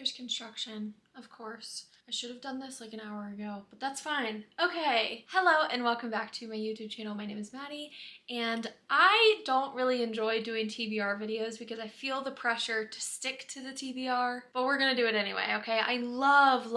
Here's construction, of course. I should have done this like an hour ago, but that's fine. Okay, hello and welcome back to my YouTube channel. My name is Maddie, and I don't really enjoy doing TBR videos because I feel the pressure to stick to the TBR, but we're gonna do it anyway, okay? I love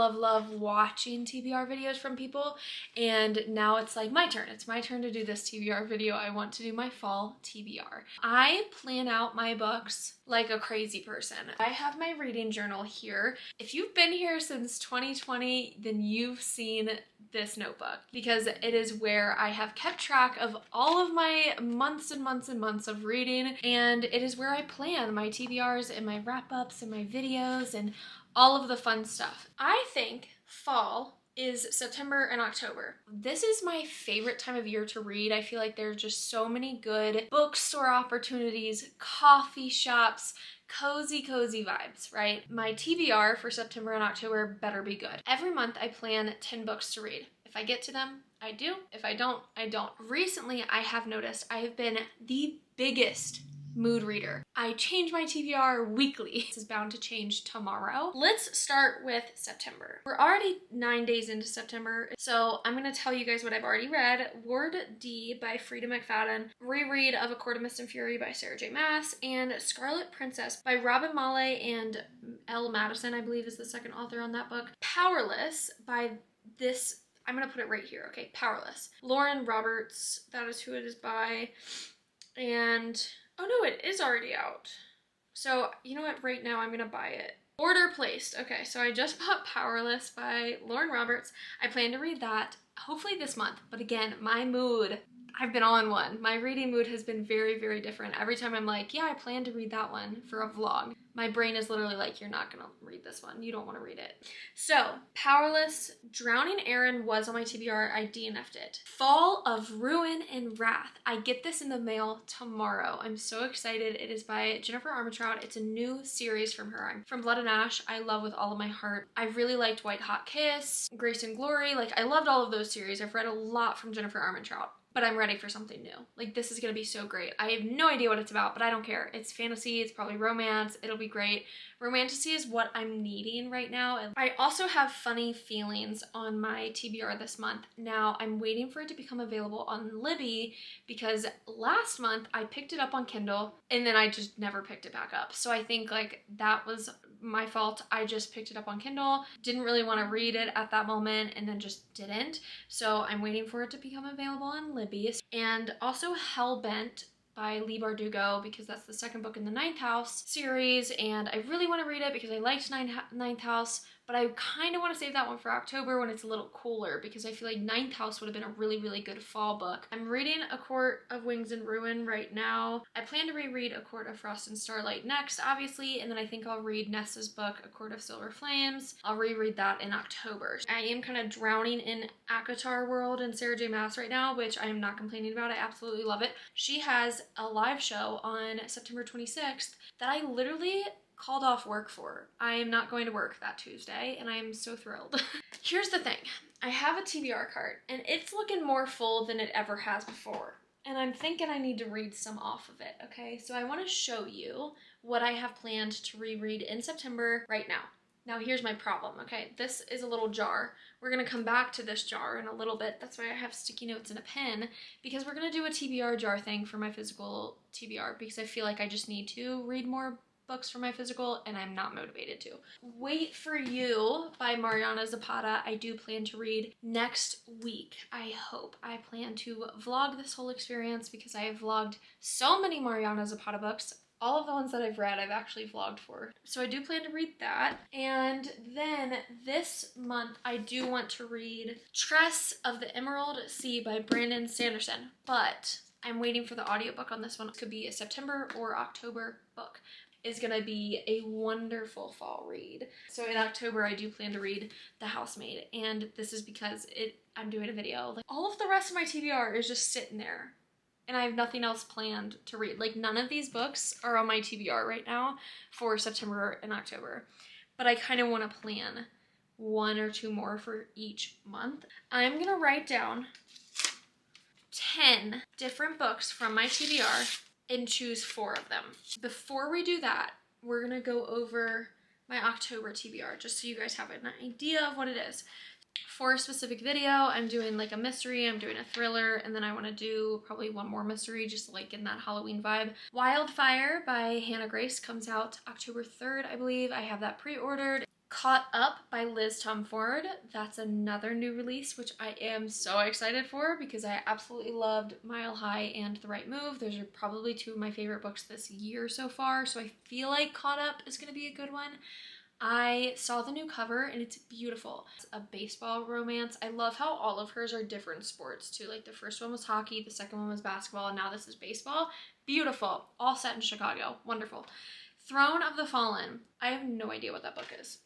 watching TBR videos from people, and now it's like my turn. It's my turn to do this TBR video. I want to do my fall TBR. I plan out my books like a crazy person. I have my reading journal here. If you've been here since 2020, then you've seen this notebook because it is where I have kept track of all of my months and months and months of reading, and it is where I plan my TBRs and my wrap-ups and my videos and all of the fun stuff. I think fall is September and October. This is my favorite time of year to read. I feel like there's just so many good bookstore opportunities, coffee shops, cozy vibes, right? My TBR for September and October better be good. Every month I plan 10 books to read. If I get to them, I do. If I don't, I don't. Recently, I have noticed I have been the biggest mood reader. I change my TBR weekly. This is bound to change tomorrow. Let's start with September. We're already 9 days into September, so I'm gonna tell you guys what I've already read. Ward D by Frida McFadden, reread of A Court of Mist and Fury by Sarah J. Maas, and Scarlet Princess by Robin Male and L. Madison, I believe is the second author on that book. Powerless by this, I'm gonna put it right here, okay, Powerless. Lauren Roberts, that is who it is by, and oh no, it is already out. So, you know what? Right now I'm gonna buy it. Order placed. Okay, so I just bought Powerless by Lauren Roberts. I plan to read that hopefully this month. But again, my mood, I've been on one. My reading mood has been very different. Every time I'm like, yeah, I plan to read that one for a vlog, my brain is literally like, you're not gonna read this one. You don't wanna read it. So, Powerless, Drowning Aaron was on my TBR. I DNF'd it. Fall of Ruin and Wrath. I get this in the mail tomorrow. I'm so excited. It is by Jennifer Armentrout. It's a new series from her. I'm from Blood and Ash. I love with all of my heart. I really liked White Hot Kiss, Grace and Glory. Like, I loved all of those series. I've read a lot from Jennifer Armentrout, but I'm ready for something new. Like, this is gonna be so great. I have no idea what it's about, but I don't care. It's fantasy, it's probably romance, it'll be great. Romantasy is what I'm needing right now. And I also have Funny Feelings on my TBR this month. Now, I'm waiting for it to become available on Libby because last month I picked it up on Kindle and then I just never picked it back up. So I think like that was my fault. I just picked it up on Kindle, didn't really want to read it at that moment, and then just didn't. So I'm waiting for it to become available on Libby. And also Hellbent by Leigh Bardugo, because that's the second book in the Ninth House series, and I really want to read it because I liked Ninth House, but I kind of want to save that one for October when it's a little cooler, because I feel like Ninth House would have been a really good fall book. I'm reading A Court of Wings and Ruin right now. I plan to reread A Court of Frost and Starlight next, obviously, and then I think I'll read Nessa's book, A Court of Silver Flames. I'll reread that in October. I am kind of drowning in ACOTAR world and Sarah J. Maas right now, which I am not complaining about. I absolutely love it. She has a live show on September 26th that I literally called off work for. I am not going to work that Tuesday, and I am so thrilled. Here's the thing. I have a TBR cart, and it's looking more full than it ever has before. And I'm thinking I need to read some off of it, okay? So I want to show you what I have planned to reread in September right now. Now here's my problem, okay? This is a little jar. We're gonna come back to this jar in a little bit. That's why I have sticky notes and a pen, because we're gonna do a TBR jar thing for my physical TBR, because I feel like I just need to read more books for my physical and I'm not motivated to. Wait for You by Mariana Zapata. I do plan to read next week, I hope. I plan to vlog this whole experience because I have vlogged so many Mariana Zapata books. All of the ones that I've read, I've actually vlogged for. So I do plan to read that. And then this month, I do want to read Tress of the Emerald Sea by Brandon Sanderson. But I'm waiting for the audiobook on this one. It could be a September or October book. Is gonna be a wonderful fall read. So in October, I do plan to read The Housemaid. And this is because I'm doing a video. Like, all of the rest of my TBR is just sitting there. And I have nothing else planned to read. Like, none of these books are on my TBR right now for September and October. But I kind of want to plan one or two more for each month. I'm going to write down 10 different books from my TBR and choose 4 of them. Before we do that, we're going to go over my October TBR, just so you guys have an idea of what it is. For a specific video, I'm doing like a mystery, I'm doing a thriller, and then I want to do probably one more mystery, just like in that Halloween vibe. Wildfire by Hannah Grace comes out October 3rd, I believe. I have that pre-ordered. Caught Up by Liz Tom Ford. That's another new release, which I am so excited for because I absolutely loved Mile High and The Right Move. Those are probably two of my favorite books this year so far, so I feel like Caught Up is going to be a good one. I saw the new cover and it's beautiful. It's a baseball romance. I love how all of hers are different sports too. Like the first one was hockey, the second one was basketball, and now this is baseball. Beautiful. All set in Chicago. Wonderful. Throne of the Fallen. I have no idea what that book is.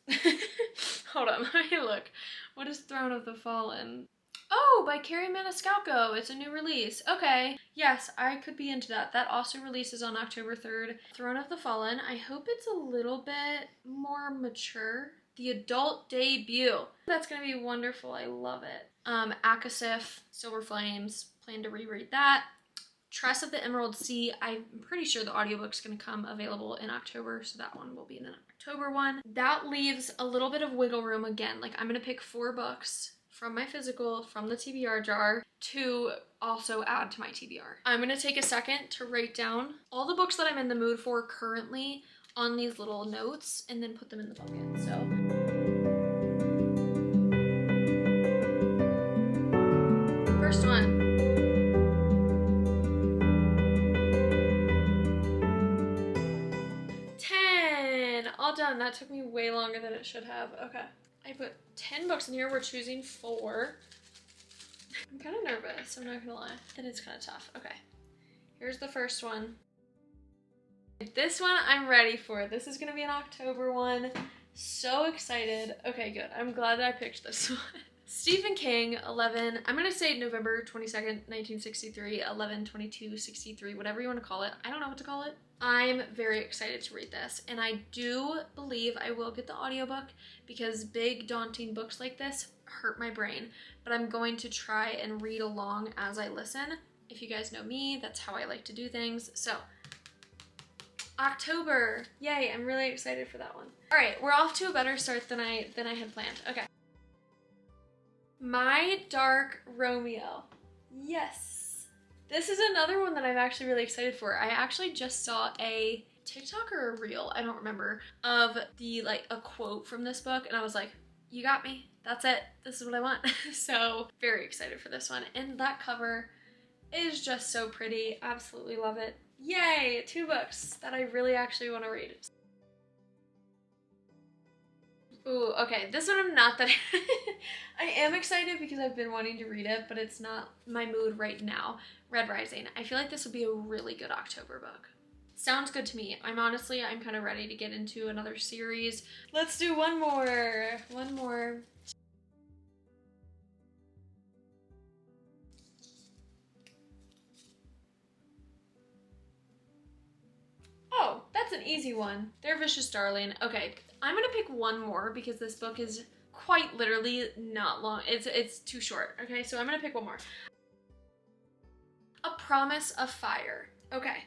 Hold on, let me look. What is Throne of the Fallen? Oh, by Carrie Maniscalco. It's a new release. Okay. Yes, I could be into that. That also releases on October 3rd. Throne of the Fallen. I hope it's a little bit more mature. The adult debut. That's going to be wonderful. I love it. Akasif, Silver Flames. Plan to reread that. Tress of the Emerald Sea. I'm pretty sure the audiobook's going to come available in October, so that one will be an October one. That leaves a little bit of wiggle room again. Like I'm going to pick 4 books from my physical, from the TBR jar, to also add to my TBR. I'm going to take a second to write down all the books that I'm in the mood for currently on these little notes and then put them in the bucket. So first one. All done. That took me way longer than it should have. Okay. I put 10 books in here. We're choosing 4. I'm kind of nervous, I'm not gonna lie. And it's kind of tough. Okay. Here's the first one. This one I'm ready for. This is gonna be an October one. So excited. Okay, good. I'm glad that I picked this one. Stephen King, 11, I'm gonna say November 22nd, 1963, 11/22/63, whatever you want to call it. I don't know what to call it. I'm very excited to read this, and I do believe I will get the audiobook because big, daunting books like this hurt my brain, but I'm going to try and read along as I listen. If you guys know me, that's how I like to do things. So, October, yay, I'm really excited for that one. All right, we're off to a better start than I had planned. Okay. My Dark Romeo. Yes. This is another one that I'm actually really excited for. I actually just saw a TikTok or a reel, I don't remember, of a quote from this book, and I was like, you got me. That's it. This is what I want. So very excited for this one. And that cover is just so pretty. Absolutely love it. Yay, 2 books that I really actually want to read. Ooh, okay, this one I'm not that I am excited because I've been wanting to read it, but it's not my mood right now. Red Rising. I feel like this would be a really good October book. Sounds good to me. I'm kind of ready to get into another series. Let's do one more. One more. Oh, that's an easy one. Their Vicious Darling. Okay, I'm gonna pick one more because this book is quite literally not long. It's too short. Okay, so I'm gonna pick one more. A Promise of Fire. Okay,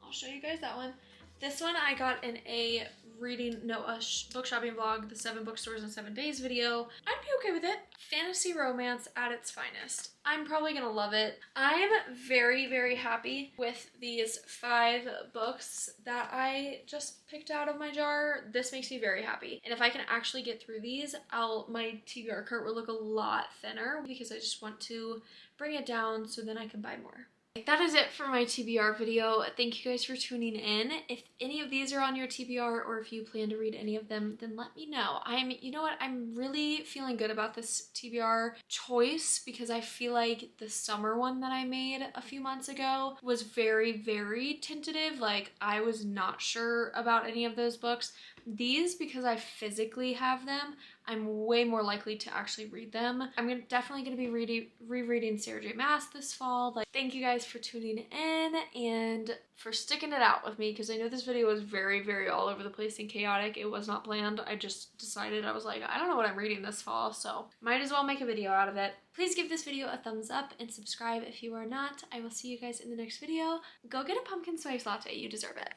I'll show you guys that one. This one I got in a book shopping vlog, the 7 bookstores in 7 days video. I'd be okay with it. Fantasy romance at its finest. I'm probably gonna love it. I'm very, very happy with these 5 books that I just picked out of my jar. This makes me very happy. And if I can actually get through these, my TBR cart will look a lot thinner because I just want to bring it down so then I can buy more. That is it for my TBR video. Thank you guys for tuning in. If any of these are on your TBR or if you plan to read any of them, then let me know. You know what? I'm really feeling good about this TBR choice because I feel like the summer one that I made a few months ago was very, very tentative. Like I was not sure about any of those books. These, because I physically have them, I'm way more likely to actually read them. I'm definitely going to be rereading Sarah J. Maas this fall. Thank you guys for tuning in and for sticking it out with me because I know this video was very, very all over the place and chaotic. It was not planned. I just decided, I was like, I don't know what I'm reading this fall, so might as well make a video out of it. Please give this video a thumbs up and subscribe if you are not. I will see you guys in the next video. Go get a pumpkin spice latte. You deserve it.